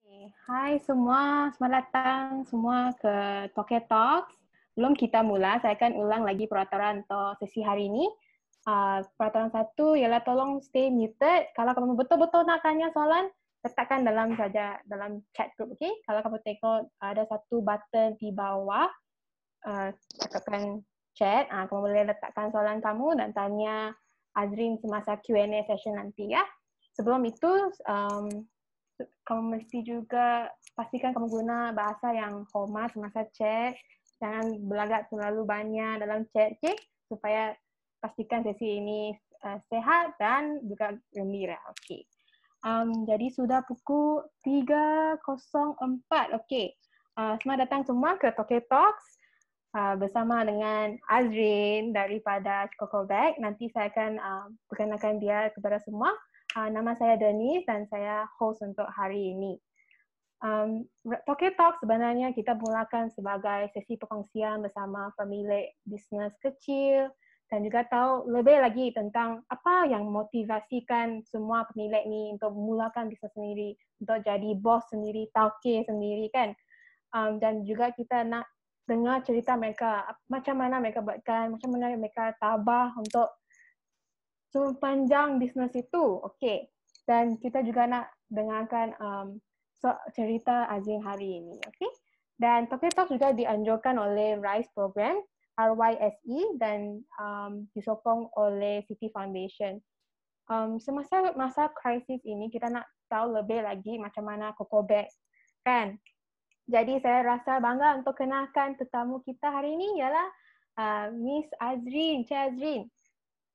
Okay. Hai semua, selamat datang semua ke Tokyo Talks. Sebelum kita mula, saya akan ulang lagi peraturan untuk sesi hari ini. Peraturan satu ialah tolong stay muted. Kalau kamu betul-betul nak tanya soalan, letakkan dalam chat group, okay? Kalau kamu tengok ada satu button di bawah, tekan chat, kamu boleh letakkan soalan kamu dan tanya Azrin semasa Q&A session nanti ya. Sebelum itu, kamu mesti juga pastikan kamu guna bahasa yang hormat semasa chat. Jangan belagak terlalu banyak dalam chat, okay? Supaya pastikan sesi ini sehat dan juga gembira. Okay. Jadi sudah pukul 3.04. Okay. Selamat datang semua ke Tokyo Talks bersama dengan Azrin daripada Kokobag. Nanti saya akan perkenalkan dia kepada semua. Nama saya Denise dan saya host untuk hari ini. Tokyo Talk sebenarnya kita mulakan sebagai sesi perkongsian bersama pemilik bisnes kecil dan juga tahu lebih lagi tentang apa yang motivasikan semua pemilik ni untuk memulakan bisnes sendiri, untuk jadi bos sendiri, tauke sendiri kan. Dan juga kita nak dengar cerita mereka, macam mana mereka buatkan, macam mana mereka tabah untuk sepanjang bisnes itu. Okay. Dan kita juga nak dengarkan cerita Azrin hari ini. Okay. Dan Tokyo Talk juga dianjurkan oleh RISE Program, RYSE, dan disokong oleh City Foundation. Semasa masa krisis ini, kita nak tahu lebih lagi macam mana Kokobag, kan? Jadi saya rasa bangga untuk kenalkan tetamu kita hari ini ialah Miss Azrin, Cik Azrin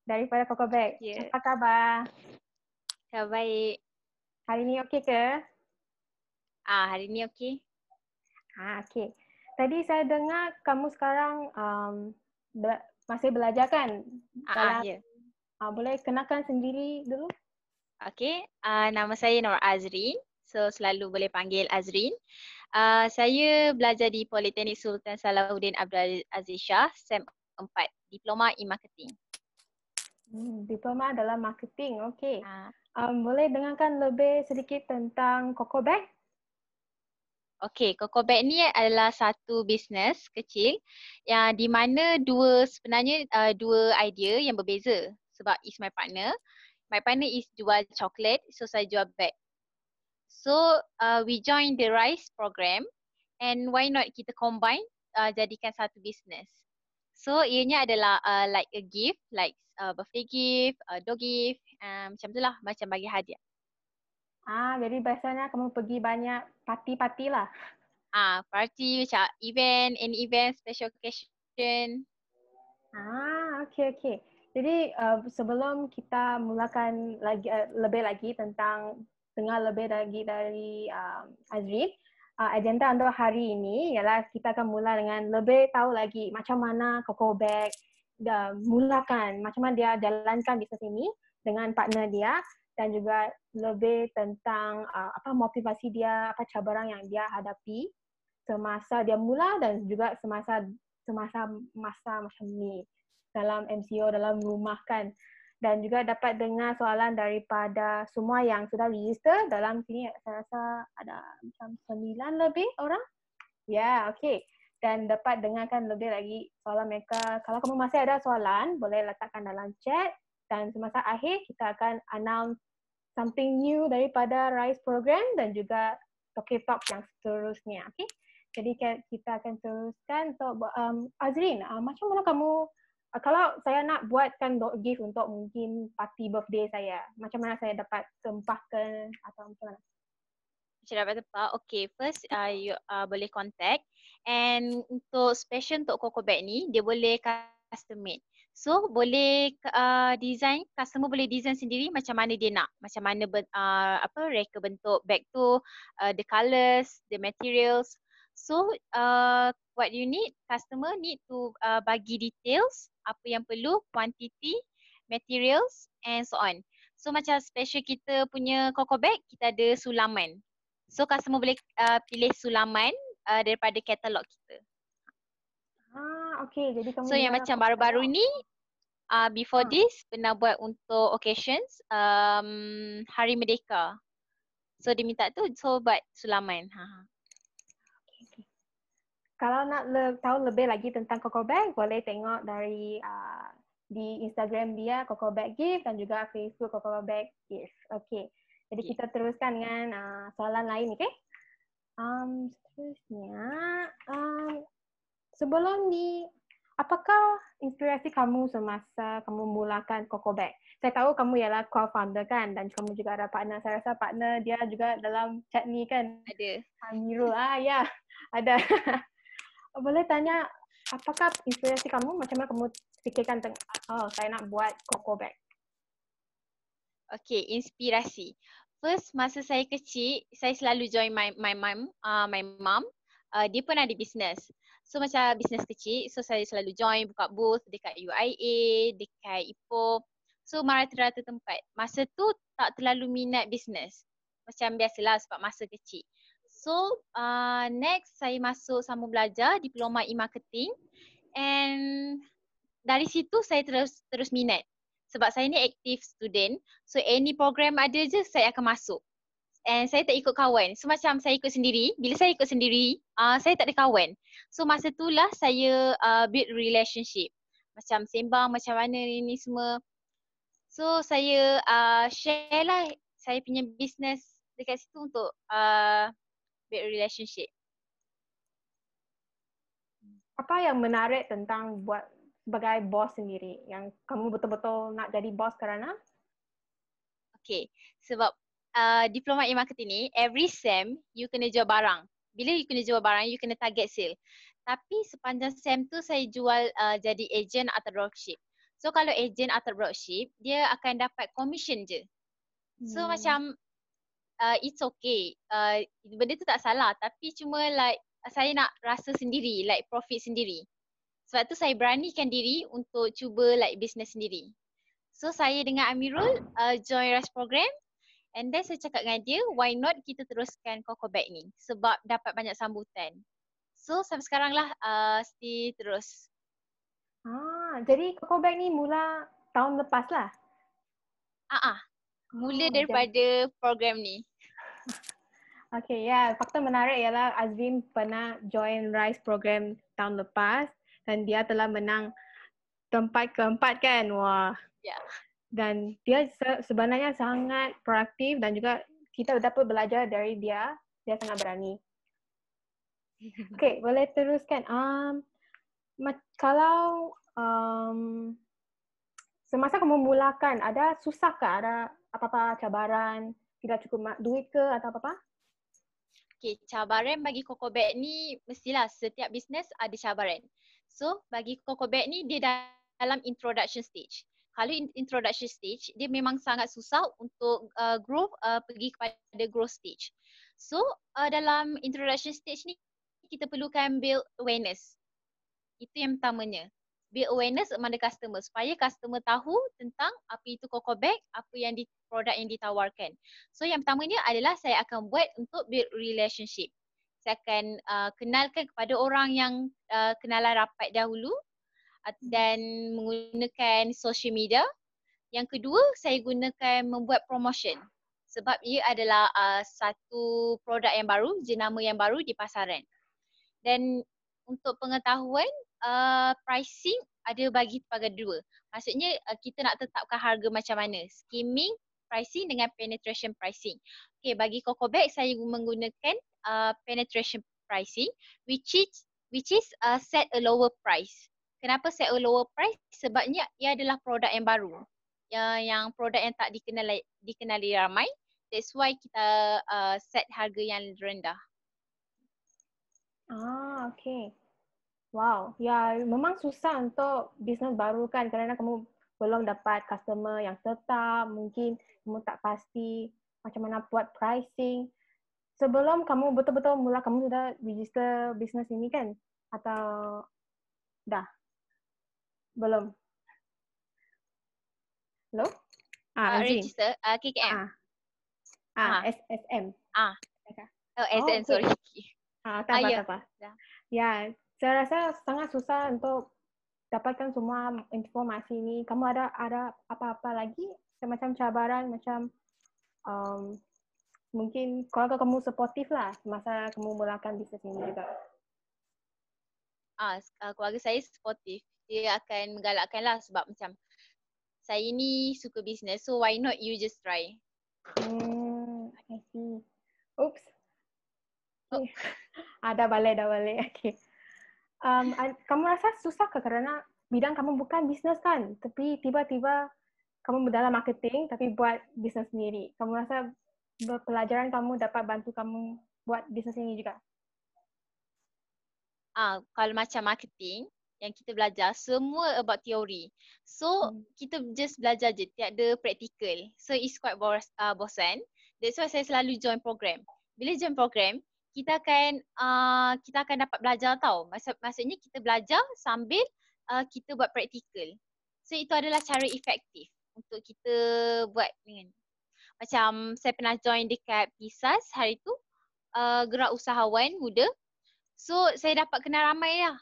daripada Kokobag. Yeah. Apa khabar? Khabar baik. Hari ini okey ke? Hari ni okey. Okey. Tadi saya dengar kamu sekarang masih belajar kan? Ya. Boleh kenalkan sendiri dulu? Okey. Nama saya Nur Azrin. So selalu boleh panggil Azrin. Saya belajar di Politeknik Sultan Salahuddin Abdul Aziz Shah, SEM 4, Diploma in Marketing. Diploma dalam marketing, okey. Boleh dengarkan lebih sedikit tentang Kokobag? Okey, Kokobag ni adalah satu bisnes kecil yang di mana sebenarnya dua idea yang berbeza sebab is my partner. My partner is jual coklat, so saya jual bag. So we join the RISE program and why not kita combine jadikan satu bisnes. So ianya adalah like a gift, like birthday gift, dog gift, macam tu lah, macam bagi hadiah. Jadi biasanya kamu pergi banyak parti-parti lah. Party macam event, any event, special occasion. Okey. Jadi sebelum kita mulakan lagi lebih lagi tentang dengar lebih lagi dari Azrin, agenda untuk hari ini ialah kita akan mula dengan lebih tahu lagi macam mana Kokobag mulakan, macam mana dia jalankan bisnes ini dengan partner dia dan juga lebih tentang apa motivasi dia, apa cabaran yang dia hadapi semasa dia mula dan juga semasa macam ni dalam MCO, dalam rumah kan. Dan juga dapat dengar soalan daripada semua yang sudah register dalam sini. Saya rasa ada macam 9 lebih orang. Ya, okey. Dan dapat dengarkan lebih lagi soalan mereka. Kalau kamu masih ada soalan, boleh letakkan dalam chat. Dan semasa akhir, kita akan announce something new daripada RISE program dan juga Tokyo Talk yang seterusnya. Okay? Jadi kita akan teruskan untuk Azrin, macam mana kamu, kalau saya nak buatkan gift untuk mungkin party birthday saya, macam mana saya dapat tempahkan atau macam mana? Macam dapat tempat, okay, first you boleh contact and untuk special untuk Kokobag ni, dia boleh custom made. So boleh design, customer boleh design sendiri macam mana dia nak, macam mana reka bentuk bag tu, the colours, the materials. So what you need, customer need to bagi details, apa yang perlu, quantity, materials and so on. So macam special kita punya Kokobag, kita ada sulaman. So customer boleh pilih sulaman daripada katalog kita. Okay. Jadi kamu so yang macam baru-baru ni, before this pernah buat untuk occasions Hari Merdeka. So dia minta tu, so buat sulaman. Kalau nak tahu lebih lagi tentang Coco Bag, boleh tengok dari di Instagram dia Coco Bag Gift dan juga Facebook Coco Bag Gift. Okey. Jadi kita teruskan dengan soalan lain, okey? Seterusnya, sebelum ni, apakah inspirasi kamu semasa kamu mulakan Coco Bag? Saya tahu kamu ialah co-founder kan, dan kamu juga ada partner. Saya rasa partner dia juga dalam chat ni kan? Ada. Amirul, ya, ada. Boleh tanya, apakah inspirasi kamu, macam mana kamu fikirkan saya nak buat Coco Bag? Okay, inspirasi. First, masa saya kecil, saya selalu join my mom. Dia pun ada business. So macam business kecil, so saya selalu join buka booth dekat UIA, dekat Ipoh. So merata-rata tempat. Masa tu tak terlalu minat business. Macam biasalah sebab masa kecil. So next saya masuk sambung belajar diploma e-marketing, and dari situ saya terus minat. Sebab saya ni aktif student, so any program ada je saya akan masuk. And saya tak ikut kawan. So macam saya ikut sendiri, bila saya ikut sendiri, saya tak ada kawan. So masa itulah saya build relationship. Macam sembang macam mana ni semua. So saya share lah saya punya business dekat situ untuk build relationship. Apa yang menarik tentang buat sebagai bos sendiri? Yang kamu betul-betul nak jadi bos kerana? Okay, sebab diploma e-marketing ni, every SEM, you kena jual barang. Bila you kena jual barang, you kena target sale. Tapi sepanjang SEM tu saya jual jadi agent atau dropship. So kalau agent atau dropship, dia akan dapat commission je. So macam it's okay. Benda tu tak salah, tapi cuma like saya nak rasa sendiri, like profit sendiri. Sebab tu saya beranikan diri untuk cuba like business sendiri. So saya dengan Amirul join RAS program, and then saya cakap dengan dia, why not kita teruskan Coco Bag ni sebab dapat banyak sambutan. So sampai sekarang lah still terus. Jadi Coco Bag ni mula tahun lepas lah? Mula daripada program ni. Okay, ya. Fakta menarik ialah Azrin pernah join RISE program tahun lepas dan dia telah menang tempat keempat kan? Wah. Ya. Dan dia sebenarnya sangat proaktif dan juga kita dapat belajar dari dia. Dia sangat berani. Okay, boleh teruskan. Kalau semasa kamu mulakan, ada susah ke? Ada apa-apa cabaran? Tidak cukup duit ke atau apa-apa? Okay, cabaran bagi Coco Bag ni mestilah setiap bisnes ada cabaran. So bagi Coco Bag ni dia dalam introduction stage. Kalau introduction stage, dia memang sangat susah untuk grow pergi kepada growth stage. So dalam introduction stage ni kita perlukan build awareness. Itu yang pertamanya. Build awareness among the customer supaya customer tahu tentang apa itu Coco Bag, apa yang produk yang ditawarkan. So yang pertamanya adalah saya akan buat untuk build relationship. Saya akan kenalkan kepada orang yang kenalan rapat dahulu dan menggunakan social media. Yang kedua, saya gunakan membuat promotion sebab ia adalah satu produk yang baru, jenama yang baru di pasaran. Dan untuk pengetahuan, pricing ada bagi kepada dua. Maksudnya kita nak tetapkan harga macam mana. Skimming pricing dengan penetration pricing. Okay, bagi Coco Bag saya menggunakan penetration pricing which is set a lower price. Kenapa set a lower price? Sebabnya ia adalah produk yang baru. Yang produk yang tak dikenali ramai. That's why kita set harga yang rendah. Okay. Wow, ya memang susah untuk bisnes baru kan kerana kamu belum dapat customer yang tetap, mungkin kamu tak pasti macam mana buat pricing. Sebelum kamu betul-betul mula, kamu sudah register bisnes ini kan? Atau dah? Belum? Hello? Register KKM. SSM. SN, sorry. Tak apa. Ya, saya rasa sangat susah untuk dapatkan semua informasi ini. Kamu ada apa-apa lagi? Macam cabaran, macam mungkin keluarga kamu supportive lah masa kamu mulakan bisnes ini juga. Keluarga saya supportive. Dia akan menggalakkan lah sebab macam saya ni suka bisnes, so why not you just try. I see. Oops. Oh. Okay. Dah balik. Okay. Kamu rasa susah ke karena bidang kamu bukan bisnes kan? Tapi tiba-tiba kamu dalam marketing tapi buat bisnes sendiri. Kamu rasa pelajaran kamu dapat bantu kamu buat bisnes ini juga? Kalau macam marketing, yang kita belajar semua about teori. So, kita just belajar je, tiada practical. So, it's quite bosan. That's why saya selalu join program. Bila join program, kita akan dapat belajar tau. Maksudnya kita belajar sambil kita buat practical. So, itu adalah cara efektif untuk kita buat dengan. Macam saya pernah join dekat PISAS hari tu, gerak usahawan muda. So, saya dapat kenal ramai lah.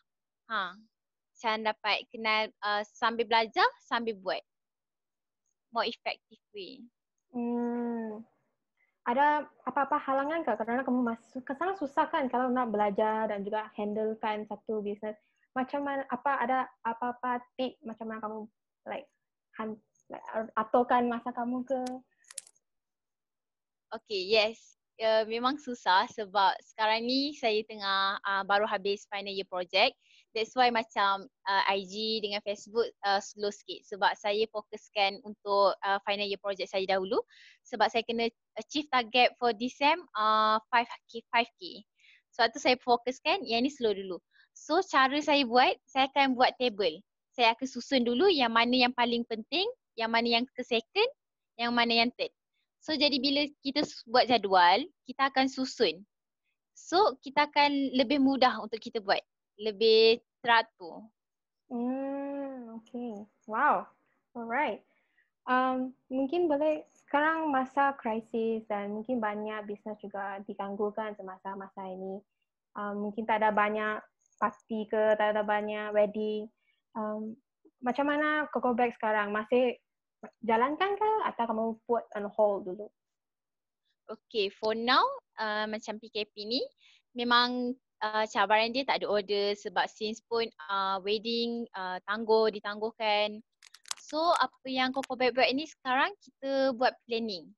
Macam dapat kenal sambil belajar, sambil buat. More effective way. Ada apa-apa halangan ke? Karena kamu masuk ke sana susah kan kalau nak belajar dan juga handlekan satu bisnes. Macam mana, ada apa-apa tip macam mana kamu aturkan masa kamu ke? Okay, yes. Memang susah sebab sekarang ni saya tengah baru habis final year project. That's why macam IG dengan Facebook slow sikit sebab saya fokuskan untuk final year project saya dahulu sebab saya kena achieve target for this sem 5K. Sebab tu saya fokuskan yang ni slow dulu. So cara saya akan buat table. Saya akan susun dulu yang mana yang paling penting, yang mana yang ke second, yang mana yang third. So jadi bila kita buat jadual, kita akan susun. So kita akan lebih mudah untuk kita buat. Lebih teratur. Okay. Wow. Alright. Mungkin boleh sekarang masa krisis dan mungkin banyak bisnes juga diganggukan semasa masa ini. Mungkin tak ada banyak parti ke, tak ada banyak wedding. Macam mana Cocoback sekarang? Masih jalankan ke atau kamu put on hold dulu? Okay, for now macam PKP ni memang cabaran dia tak ada order sebab since pun wedding ditangguhkan. So apa yang Cocoback buat ni sekarang kita buat planning.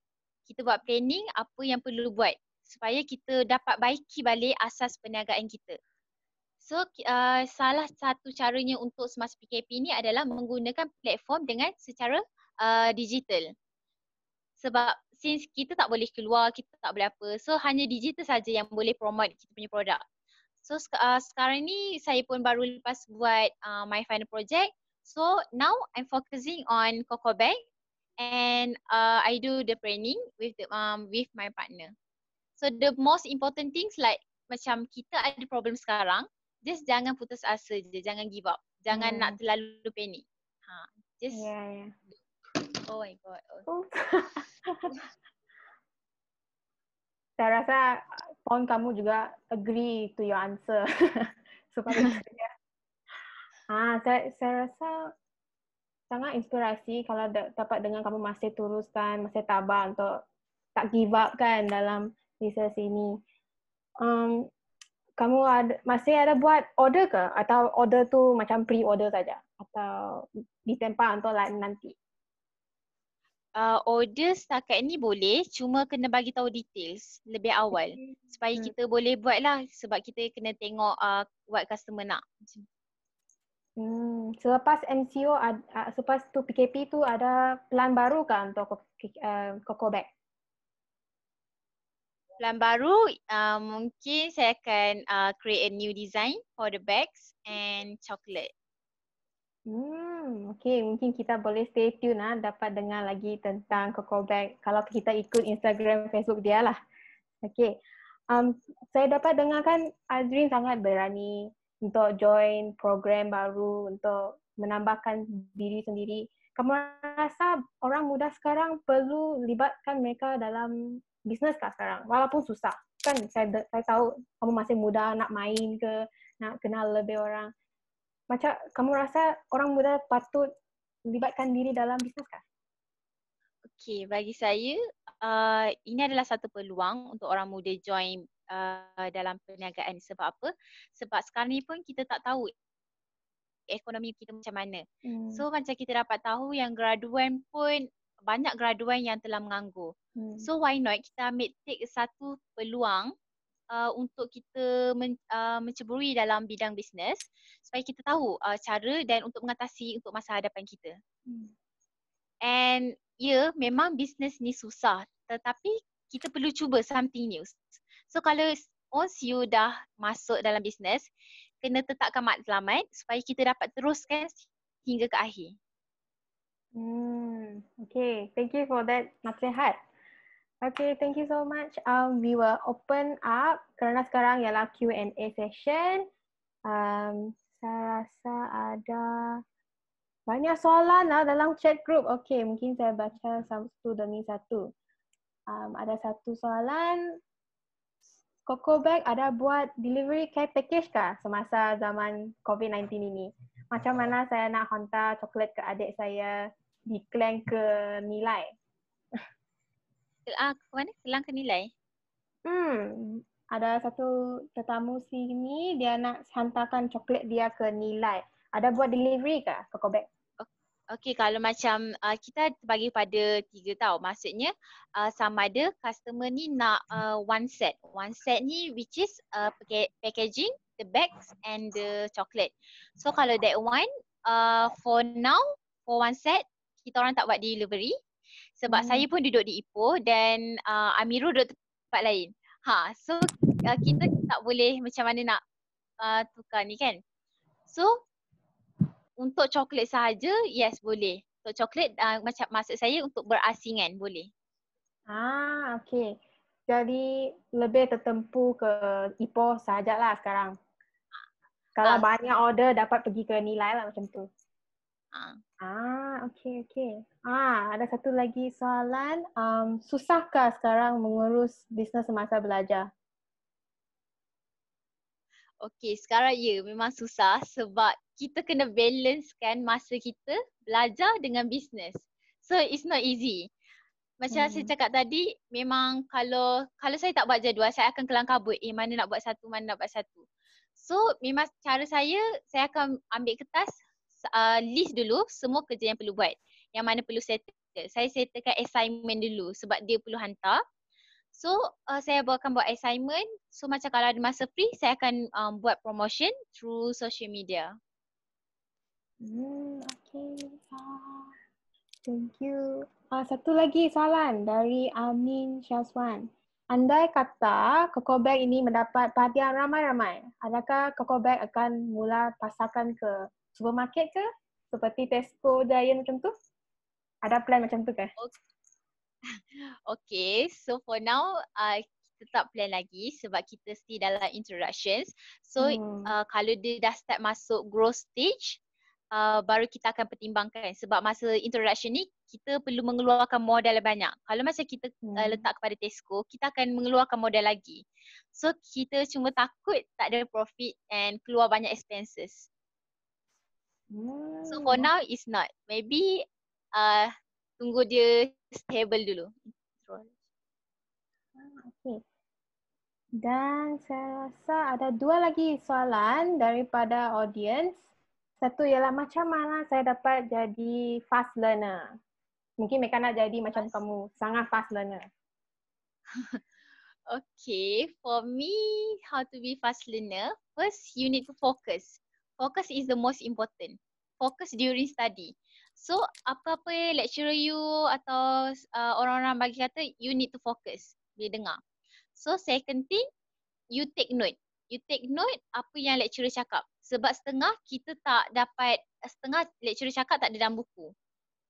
Kita buat planning apa yang perlu buat supaya kita dapat baiki balik asas perniagaan kita. So salah satu caranya untuk semasa PKP ni adalah menggunakan platform dengan secara digital. Sebab since kita tak boleh keluar, kita tak boleh apa. So hanya digital saja yang boleh promote kita punya produk. So sekarang ni saya pun baru lepas buat my final project. So now I'm focusing on Cocoback and I do the planning with my partner. So the most important things like macam kita ada problem sekarang, just jangan putus asa je, jangan give up. Jangan nak terlalu panik. Just Oh my god. Saya rasa phone kamu juga agree to your answer. Supaya saya rasa sangat inspirasi kalau dapat dengar kamu masih teruskan, masih tabah untuk tak give up kan dalam bisnes ini. Kamu masih ada buat order ke? Atau order tu macam pre-order saja? Atau ditempa untuk nanti? Order setakat ni boleh, cuma kena bagi tahu details lebih awal supaya kita boleh buat lah sebab kita kena tengok what customer nak. Selepas MCO, selepas tu PKP tu ada plan baru kan untuk Cocoback? Plan baru, mungkin saya akan create a new design for the bags and chocolate. Okay, mungkin kita boleh stay tune dapat dengar lagi tentang Cocoback kalau kita ikut Instagram, Facebook dia lah. Okay, saya dapat dengarkan Azrin sangat berani untuk join program baru untuk menambahkan diri sendiri. Kamu rasa orang muda sekarang perlu libatkan mereka dalam bisnes kah sekarang? Walaupun susah. Kan saya tahu kamu masih muda, nak main ke, nak kenal lebih orang. Macam kamu rasa orang muda patut libatkan diri dalam bisnes kah? Okay, bagi saya ini adalah satu peluang untuk orang muda join dalam perniagaan. Sebab apa? Sebab sekarang ni pun kita tak tahu ekonomi kita macam mana. So macam kita dapat tahu yang graduan pun banyak graduan yang telah menganggur. So why not kita ambil take satu peluang untuk kita menceburi dalam bidang bisnes supaya kita tahu cara dan untuk mengatasi untuk masa hadapan kita. And memang bisnes ni susah tetapi kita perlu cuba something new. So kalau once you dah masuk dalam bisnes, kena tetapkan matlamat supaya kita dapat teruskan hingga ke akhir. Okay, thank you for that nasihat. Okay, thank you so much. We will open up kerana sekarang ialah Q&A session. Saya rasa ada banyak soalan lah dalam chat group. Okay, mungkin saya baca satu demi satu. Ada satu soalan. Coco Bag ada buat delivery care package kah semasa zaman COVID-19 ini? Macam mana saya nak hantar coklat ke adik saya di Klang ke Nilai? Ke mana? Kelang ke Nilai? Ada satu tetamu sini, dia nak hantarkan coklat dia ke Nilai. Ada buat delivery kah Coco Bag? Okay, kalau macam kita bagi pada 3 tau. Maksudnya sama ada customer ni nak one set. One set ni which is packaging, the bags and the chocolate. So kalau that one, for now, for one set, kita orang tak buat delivery. Sebab saya pun duduk di Ipoh dan Amirul duduk tempat lain. So kita tak boleh macam mana nak tukar ni kan. So untuk coklat sahaja, yes boleh. Untuk coklat macam maksud saya untuk berasingan boleh. Okay. Jadi lebih tertempu ke Ipoh sahajalah sekarang. Kalau banyak order dapat pergi ke Nilai lah macam tu. Okay. Ada satu lagi soalan. Susahkah sekarang mengurus bisnes semasa belajar? Okay, sekarang memang susah sebab kita kena balancekan masa kita belajar dengan bisnes. So it's not easy. Macam saya cakap tadi, memang kalau saya tak buat jadual, saya akan kelang kabut. Mana nak buat satu, mana nak buat satu. So memang cara saya akan ambil kertas, list dulu semua kerja yang perlu buat. Yang mana perlu settle. Saya settlekan assignment dulu sebab dia perlu hantar. So saya akan buat assignment. So macam kalau ada masa free, saya akan buat promotion through social media. Okay. Thank you. Satu lagi soalan dari Amin Syazwan. Andai kata Coco Bag ini mendapat perhatian ramai-ramai, adakah Coco Bag akan mula pasarkan ke supermarket ke? Seperti Tesco, Giant macam tu? Ada plan macam tu ke? Okay, so for now kita tak plan lagi sebab kita still dalam introductions. So kalau dia dah start masuk growth stage, baru kita akan pertimbangkan sebab masa introduction ni kita perlu mengeluarkan modal banyak. Kalau macam kita letak kepada Tesco, kita akan mengeluarkan modal lagi. So kita cuma takut tak ada profit and keluar banyak expenses. So for now it's not. Maybe tunggu dia stable dulu. Okay. Dan saya rasa ada dua lagi soalan daripada audience. Satu ialah macam mana saya dapat jadi fast learner? Mungkin mereka nak jadi macam kamu, sangat fast learner. Okay, for me, how to be fast learner, first you need to focus. Focus is the most important. Focus during study. So, apa-apa lecturer you atau orang-orang bagi kata, you need to focus bila dengar. So, second thing, you take note. You take note apa yang lecturer cakap. Sebab setengah lecturer cakap tak ada dalam buku.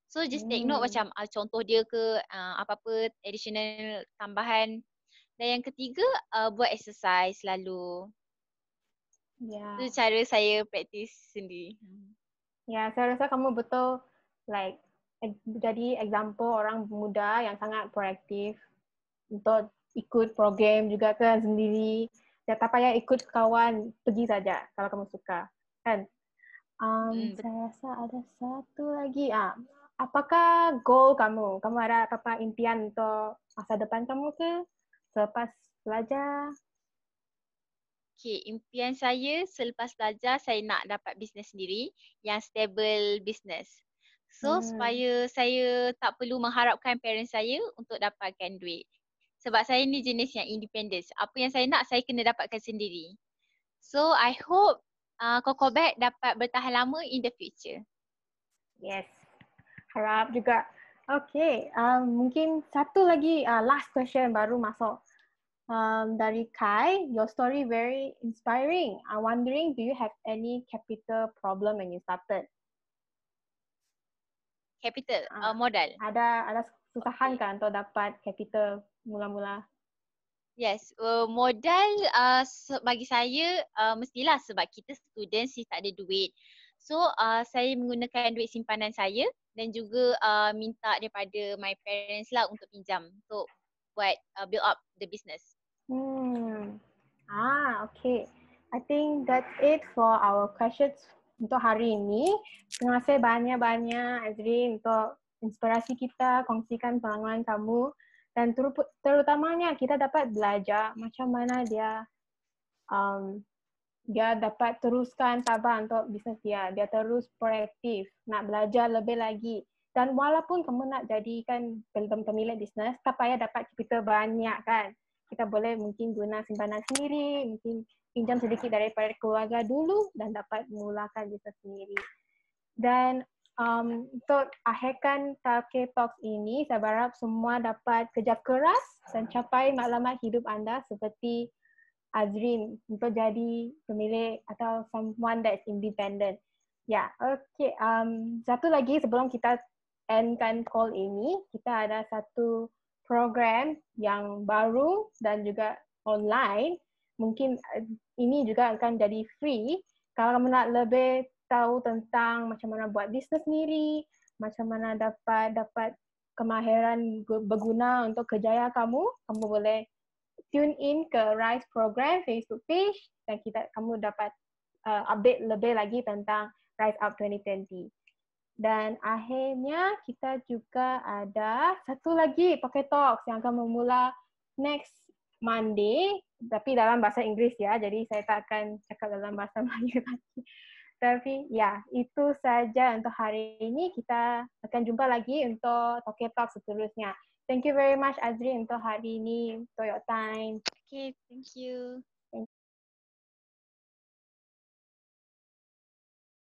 So, just take note macam contoh dia ke, apa-apa additional tambahan. Dan yang ketiga, buat exercise selalu. Itu cara saya praktis sendiri. Saya rasa kamu betul jadi example orang muda yang sangat proaktif untuk ikut program juga kan sendiri. Tak payah ikut kawan, pergi saja kalau kamu suka. Kan? Saya rasa ada satu lagi. apakah goal kamu? Kamu ada apa-apa impian untuk masa depan kamu ke selepas belajar? Okay, impian saya selepas belajar saya nak dapat bisnes sendiri yang stable business. So, Hmm. supaya saya tak perlu mengharapkan parents saya untuk dapatkan duit. Sebab saya ni jenis yang independent. Apa yang saya nak, saya kena dapatkan sendiri. So, I hope Kokobet dapat bertahan lama in the future. Yes, harap juga. Okay, mungkin satu lagi last question baru masuk. Dari Kai, your story very inspiring. I'm wondering, do you have any capital problem when you started? Capital, Ah, modal. ada kesusahan Okay. kan untuk dapat capital mula-mula? Yes, modal bagi saya mestilah sebab kita student sih tak ada duit. So, saya menggunakan duit simpanan saya dan juga minta daripada my parents lah untuk pinjam untuk buat build up the business. Okay. I think that's it for our questions untuk hari ini. Terima kasih banyak-banyak Azrin untuk inspirasi kita, kongsikan pengalaman kamu. Dan terutamanya kita dapat belajar macam mana dia dapat teruskan tabah untuk bisnes dia. Dia terus proaktif, nak belajar lebih lagi. Dan walaupun kamu nak jadikan pemilik bisnes, tak payah dapat capital banyak kan. Kita boleh mungkin guna simpanan sendiri, mungkin pinjam sedikit daripada keluarga dulu dan dapat mulakan bisnes sendiri. Dan untuk akhirkan Talkie Talks ini, saya berharap semua dapat kerja keras dan capai matlamat hidup anda seperti Azrin untuk jadi pemilik atau someone that's independent. Ya, okay. Satu lagi sebelum kita endkan call ini, kita ada satu program yang baru dan juga online. Mungkin ini juga akan jadi free. Kalau kamu nak lebih tahu tentang macam mana buat bisnes sendiri, macam mana dapat kemahiran berguna untuk kerjaya kamu, kamu boleh tune in ke Rise Program Facebook page dan kamu dapat update lebih lagi tentang Rise Up 2020. Dan akhirnya kita juga ada satu lagi Pocket Talks yang akan memula next Monday, tapi dalam bahasa Inggeris ya, jadi saya tak akan cakap dalam bahasa Melayu lagi. Tapi ya, itu saja untuk hari ini. Kita akan jumpa lagi untuk Pocket Talks seterusnya. Thank you very much Azri untuk hari ini, for your time. Okay, thank you.